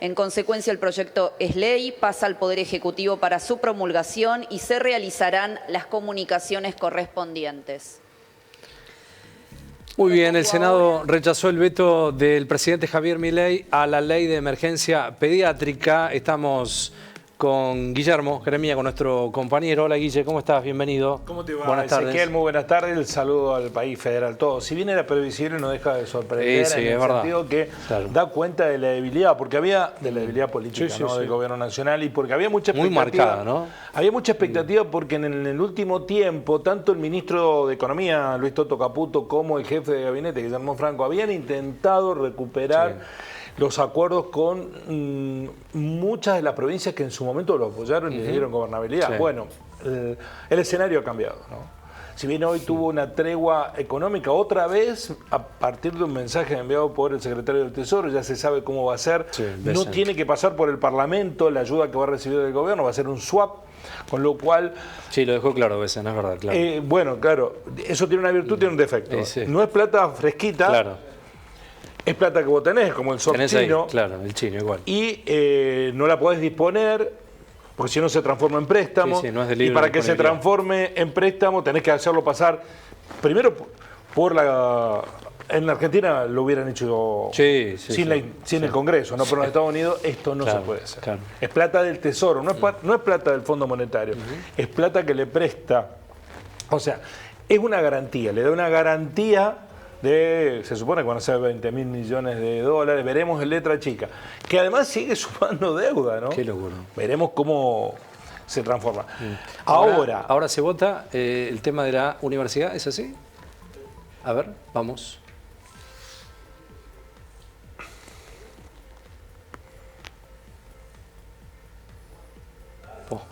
En consecuencia, el proyecto es ley, pasa al Poder Ejecutivo para su promulgación y se realizarán las comunicaciones correspondientes. Muy bien, el Senado rechazó el veto del presidente Javier Milei a la ley de emergencia pediátrica. Estamos con Guillermo Jeremía, con nuestro compañero. Hola Guille, ¿cómo estás? Bienvenido. ¿Cómo te va? Buenas tardes. Ezequiel, muy buenas tardes. El saludo al país federal todo. Si bien era previsible, no deja de sorprender Sí, en el sentido que da cuenta de la debilidad, porque había de la debilidad política del gobierno nacional y porque había mucha expectativa. Muy marcada, ¿no? Había mucha expectativa porque en el último tiempo, tanto el ministro de Economía, Luis Toto Caputo, como el jefe de gabinete, Guillermo Franco, habían intentado recuperar los acuerdos con muchas de las provincias que en su momento lo apoyaron y le dieron gobernabilidad. Bueno, el escenario ha cambiado, ¿no? Si bien hoy tuvo una tregua económica, otra vez, a partir de un mensaje enviado por el secretario del Tesoro, ya se sabe cómo va a ser, no tiene que pasar por el Parlamento, la ayuda que va a recibir del gobierno va a ser un swap, con lo cual... Sí, lo dejó claro, Besen, es verdad, claro. Bueno, claro, eso tiene una virtud, tiene un defecto. No es plata fresquita. Claro. Es plata que vos tenés, como el soft chino. Ahí, claro, el chino igual. Y no la podés disponer, porque si no se transforma en préstamo. No es de libre y para que se transforme en préstamo tenés que hacerlo pasar, primero por la... En la Argentina lo hubieran hecho sin el Congreso, ¿no? Pero en los Estados Unidos esto no se puede hacer. Claro. Es plata del Tesoro, no es plata del Fondo Monetario, es plata que le presta. O sea, es una garantía, le da una garantía se supone que van a ser 20.000 millones de dólares, veremos en letra chica, que además sigue sumando deuda, ¿no? Qué locura. Veremos cómo se transforma. Ahora se vota el tema de la universidad, ¿es así? A ver, vamos.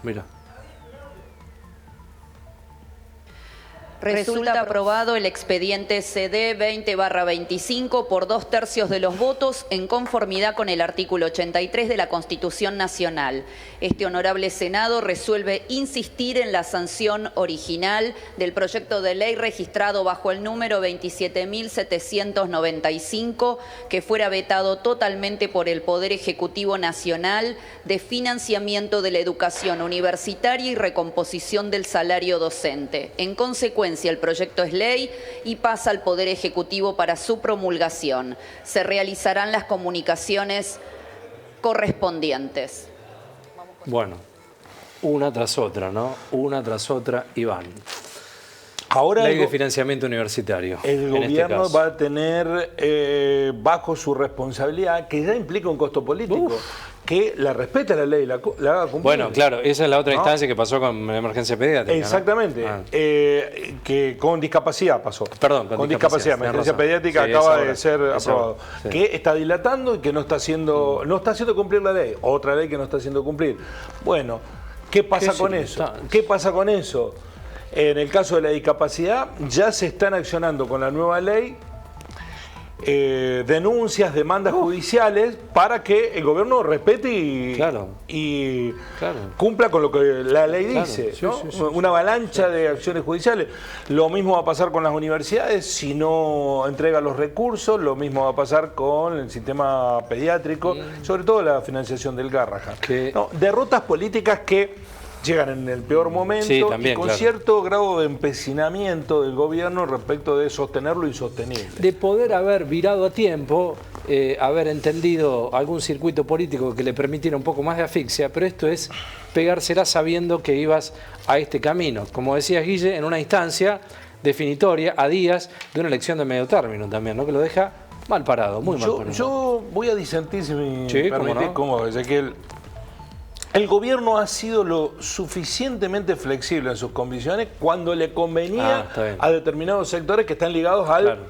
Mira. Resulta aprobado el expediente CD 20/25 por 2/3 de los votos en conformidad con el artículo 83 de la Constitución Nacional. Este honorable Senado resuelve insistir en la sanción original del proyecto de ley registrado bajo el número 27.795, que fuera vetado totalmente por el Poder Ejecutivo Nacional, de financiamiento de la educación universitaria y recomposición del salario docente. En consecuencia, el proyecto es ley y pasa al Poder Ejecutivo para su promulgación. Se realizarán las comunicaciones correspondientes. Bueno, una tras otra, ¿no? Una tras otra y van. Ahora ley de financiamiento universitario. El gobierno va a tener bajo su responsabilidad, que ya implica un costo político, que la respete la ley, la haga cumplir. Bueno, claro, esa es la otra instancia que pasó con la emergencia pediátrica. Exactamente, que con discapacidad pasó. Perdón, con discapacidad. Emergencia pediátrica acaba de ser aprobado. Que está dilatando y que no está haciendo cumplir la ley. Otra ley que no está haciendo cumplir. Bueno, ¿qué pasa con eso? ¿Qué pasa con eso? En el caso de la discapacidad, ya se están accionando con la nueva ley denuncias, demandas judiciales para que el gobierno respete y cumpla con lo que la ley dice. Una avalancha de acciones judiciales. Lo mismo va a pasar con las universidades si no entrega los recursos, lo mismo va a pasar con el sistema pediátrico, sobre todo la financiación del Garrahan. Derrotas políticas que llegan en el peor momento y con cierto grado de empecinamiento del gobierno respecto de sostener lo insostenible. De poder haber virado a tiempo, haber entendido algún circuito político que le permitiera un poco más de asfixia, pero esto es pegársela sabiendo que ibas a este camino. Como decías, Guille, en una instancia definitoria a días de una elección de medio término también, ¿no? Que lo deja mal parado, muy mal parado. Yo voy a disentir, si me permitís, como Ezequiel. El gobierno ha sido lo suficientemente flexible en sus convicciones cuando le convenía a determinados sectores que están ligados al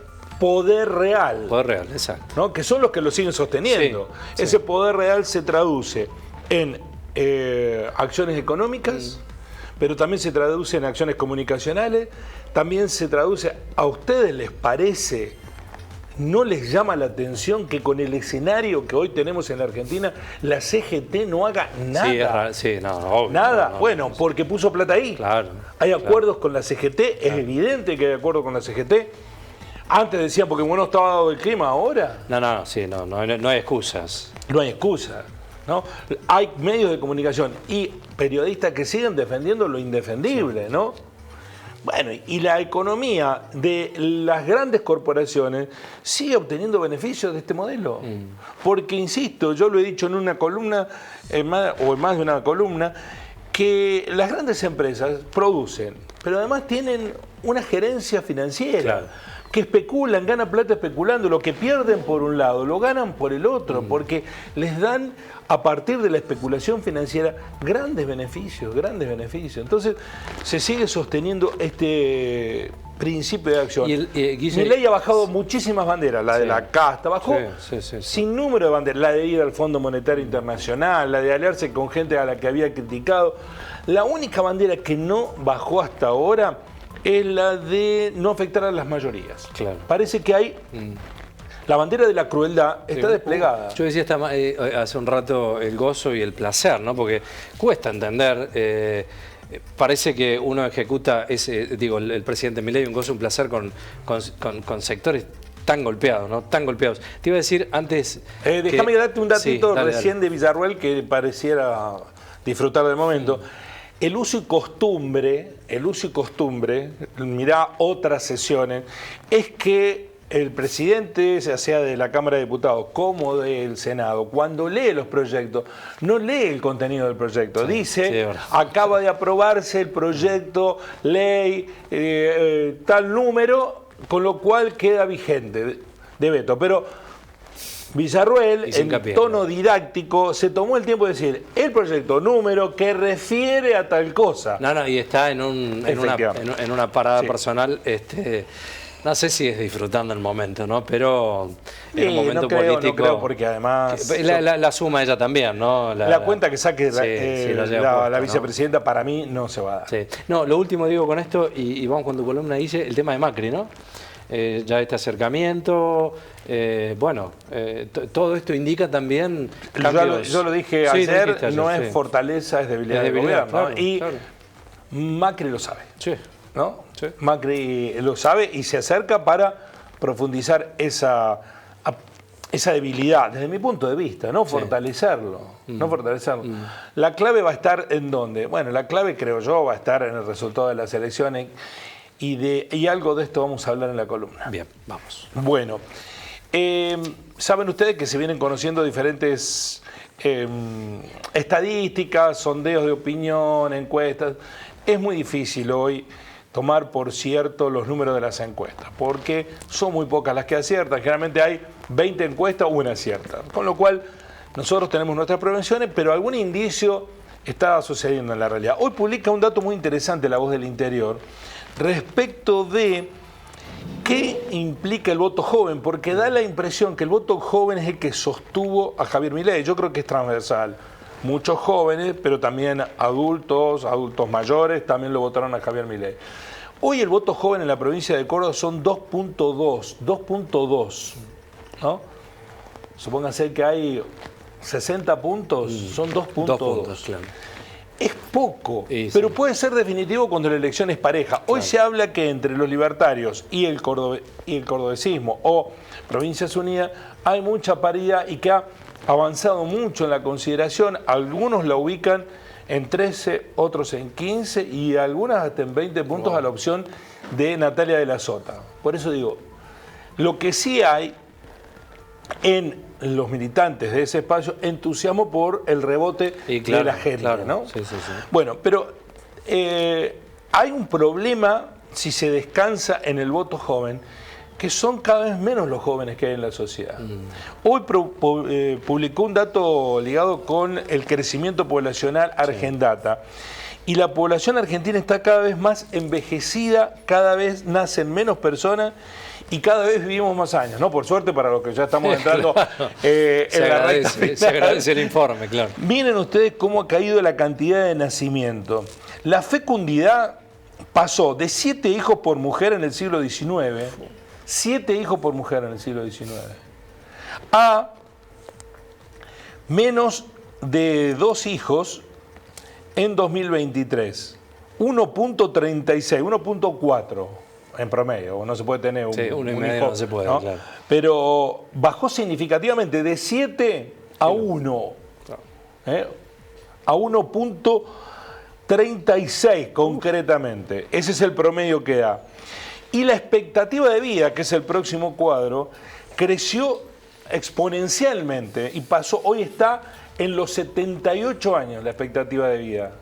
poder real. Poder real, exacto. ¿No? Que son los que lo siguen sosteniendo. Ese poder real se traduce en acciones económicas, pero también se traduce en acciones comunicacionales, también se traduce, ¿a ustedes les parece? ¿No les llama la atención que con el escenario que hoy tenemos en la Argentina, la CGT no haga nada? Obvio, nada. Bueno, porque puso plata ahí. Claro. Hay acuerdos con la CGT, es evidente que hay acuerdos con la CGT. Antes decían porque bueno estaba dado el clima, ahora. No hay excusas. no hay excusa, ¿no? Hay medios de comunicación y periodistas que siguen defendiendo lo indefendible, ¿no? Bueno, y la economía de las grandes corporaciones sigue obteniendo beneficios de este modelo. Porque, insisto, yo lo he dicho en una columna, o en más de una columna, que las grandes empresas producen, pero además tienen una gerencia financiera. Claro. Que especulan, ganan plata especulando, lo que pierden por un lado, lo ganan por el otro, porque les dan a partir de la especulación financiera grandes beneficios, grandes beneficios. Entonces se sigue sosteniendo este principio de acción. Milei ha bajado muchísimas banderas, la de la casta, bajó sin número de banderas, la de ir al Fondo Monetario Internacional, la de aliarse con gente a la que había criticado. La única bandera que no bajó hasta ahora es la de no afectar a las mayorías. Claro. Parece que hay... La bandera de la crueldad está desplegada. Yo decía hace un rato el gozo y el placer, ¿no? Porque cuesta entender... parece que uno ejecuta el presidente Milei, un gozo, un placer con sectores tan golpeados, ¿no? Tan golpeados. Te iba a decir antes... déjame darte un datito recién de Villarruel que pareciera disfrutar del momento. El uso y costumbre, mirá otras sesiones, es que el presidente, ya sea de la Cámara de Diputados como del Senado, cuando lee los proyectos, no lee el contenido del proyecto. Dice, acaba de aprobarse el proyecto, ley, tal número, con lo cual queda vigente de veto. Pero Villarruel, en tono didáctico, se tomó el tiempo de decir el proyecto número que refiere a tal cosa. Y está en una parada personal, no sé si es disfrutando el momento, ¿no? Pero en un momento político... No creo, porque además... La suma ella también, ¿no? La cuenta que saque la vicepresidenta, ¿no? Para mí no se va a dar. No, lo último digo con esto, y vamos con tu columna, dice el tema de Macri, ¿no? Ya este acercamiento, todo esto indica también cambios. Yo lo dije ayer, no es fortaleza, es debilidad del gobierno. Claro, y Macri lo sabe, ¿no? Macri lo sabe y se acerca para profundizar esa debilidad, desde mi punto de vista, no fortalecerlo. No fortalecerlo. La clave va a estar ¿en dónde? Bueno, la clave, creo yo, va a estar en el resultado de las elecciones. Y algo de esto vamos a hablar en la columna. Bien, vamos. Bueno, saben ustedes que se vienen conociendo diferentes estadísticas, sondeos de opinión, encuestas. Es muy difícil hoy tomar por cierto los números de las encuestas, porque son muy pocas las que aciertan. Generalmente hay 20 encuestas, una acierta. Con lo cual, nosotros tenemos nuestras prevenciones, pero algún indicio está sucediendo en la realidad. Hoy publica un dato muy interesante La Voz del Interior, respecto de qué implica el voto joven, porque da la impresión que el voto joven es el que sostuvo a Javier Milei. Yo creo que es transversal. Muchos jóvenes, pero también adultos mayores, también lo votaron a Javier Milei. Hoy el voto joven en la provincia de Córdoba son 2.2, ¿no? Supónganse que hay 60 puntos, son 2.2. Claro. Es poco, pero puede ser definitivo cuando la elección es pareja. Hoy se habla que entre los libertarios y el cordobesismo o Provincias Unidas hay mucha paridad y que ha avanzado mucho en la consideración. Algunos la ubican en 13, otros en 15 y algunas hasta en 20 puntos a la opción de Natalia de la Sota. Por eso digo, lo que sí hay en los militantes de ese espacio, entusiasmo por el rebote de la gente, ¿no? Bueno, pero hay un problema si se descansa en el voto joven, que son cada vez menos los jóvenes que hay en la sociedad. Hoy publicó un dato ligado con el crecimiento poblacional Argendata, y la población argentina está cada vez más envejecida, cada vez nacen menos personas y cada vez vivimos más años, ¿no? Por suerte para los que ya estamos entrando en la recta final. Se agradece el informe, claro. Miren ustedes cómo ha caído la cantidad de nacimiento. La fecundidad pasó de 7 hijos por mujer en el siglo XIX, 7 hijos por mujer en el siglo XIX, a menos de 2 hijos en 2023. 1.36, 1.4 en promedio. No se puede tener un hijo. No se puede, ¿no? Claro. Pero bajó significativamente de 7 a 1. A 1.36 concretamente. Ese es el promedio que da. Y la expectativa de vida, que es el próximo cuadro, creció exponencialmente y hoy está en los 78 años la expectativa de vida.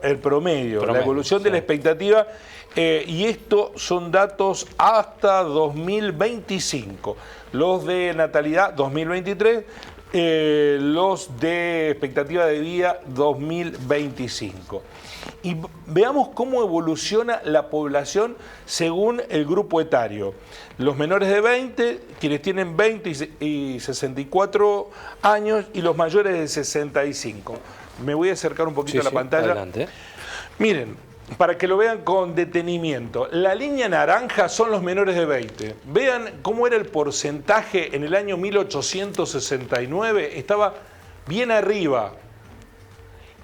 El promedio, la evolución de la expectativa, y esto son datos hasta 2025. Los de natalidad 2023, los de expectativa de vida 2025. Y veamos cómo evoluciona la población según el grupo etario. Los menores de 20, quienes tienen 20 y 64 años, y los mayores de 65. Me voy a acercar un poquito a la pantalla. Adelante. Miren, para que lo vean con detenimiento, la línea naranja son los menores de 20. Vean cómo era el porcentaje en el año 1869, estaba bien arriba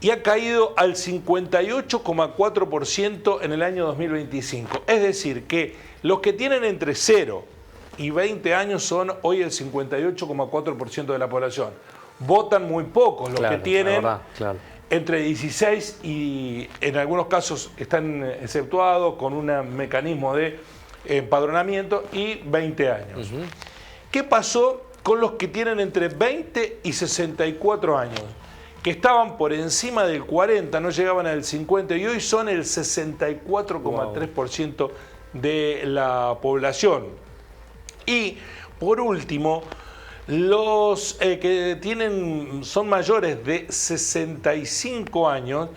y ha caído al 58,4% en el año 2025. Es decir, que los que tienen entre 0 y 20 años son hoy el 58,4% de la población. Votan muy pocos los que tienen entre 16 y en algunos casos están exceptuados con un mecanismo de empadronamiento y 20 años. ¿Qué pasó con los que tienen entre 20 y 64 años? Que estaban por encima del 40, no llegaban al 50 y hoy son el 64,3% de la población. Y por último, los que son mayores de 65 años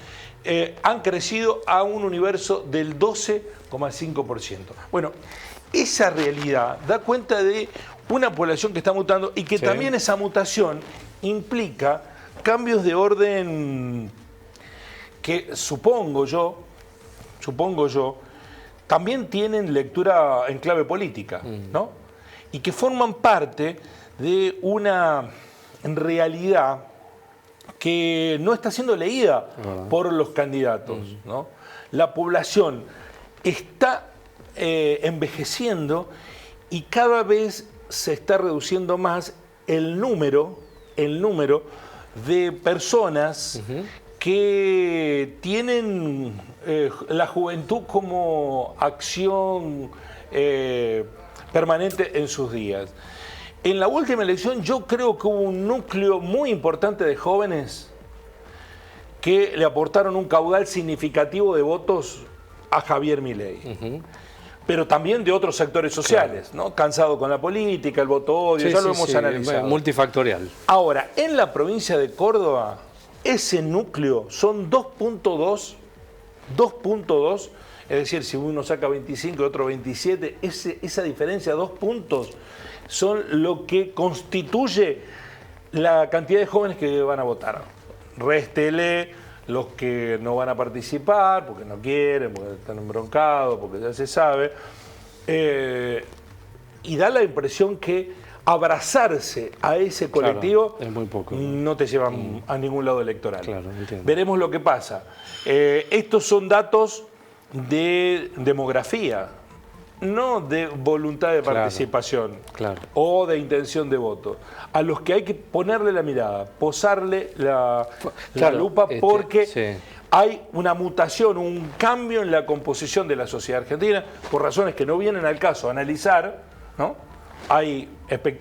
han crecido a un universo del 12,5%. Bueno, esa realidad da cuenta de una población que está mutando y que también esa mutación implica cambios de orden que supongo yo, también tienen lectura en clave política, ¿no? Y que forman parte de una realidad que no está siendo leída por los candidatos, ¿no? La población está envejeciendo y cada vez se está reduciendo más el número de personas que tienen la juventud como acción permanente en sus días. En la última elección yo creo que hubo un núcleo muy importante de jóvenes que le aportaron un caudal significativo de votos a Javier Milei. Pero también de otros sectores sociales, ¿no? Cansado con la política, el voto odio, ya lo hemos analizado. Multifactorial. Ahora, en la provincia de Córdoba, ese núcleo son 2.2, es decir, si uno saca 25 y otro 27, esa diferencia, 2 puntos, son lo que constituye la cantidad de jóvenes que van a votar. Réstele los que no van a participar porque no quieren, porque están embroncados, porque ya se sabe. Y da la impresión que abrazarse a ese colectivo es muy poco, no te lleva a ningún lado electoral. Claro, entiendo. Veremos lo que pasa. Estos son datos de demografía, no de voluntad de participación o de intención de voto, a los que hay que ponerle la mirada, posarle la lupa, porque hay una mutación, un cambio en la composición de la sociedad argentina, por razones que no vienen al caso analizar, ¿no?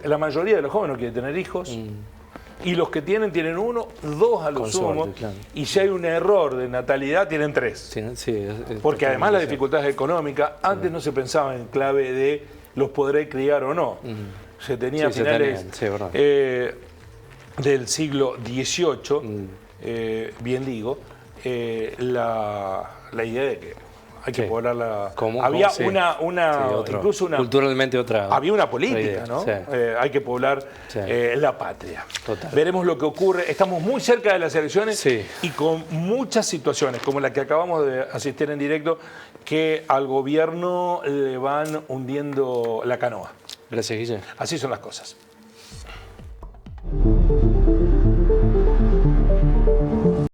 La mayoría de los jóvenes no quieren tener hijos, y los que tienen 1, 2 a lo sumo, y si hay un error de natalidad tienen 3. Porque además las dificultades económicas, antes no se pensaba en clave de los podré criar o no. Se tenía a finales del siglo XVIII, bien digo, la idea de que hay que poblarla. Había incluso una culturalmente otra. Había una política, ¿no? Hay que poblar la patria. Veremos lo que ocurre. Estamos muy cerca de las elecciones y con muchas situaciones, como la que acabamos de asistir en directo, que al gobierno le van hundiendo la canoa. Gracias, Guille. Así son las cosas.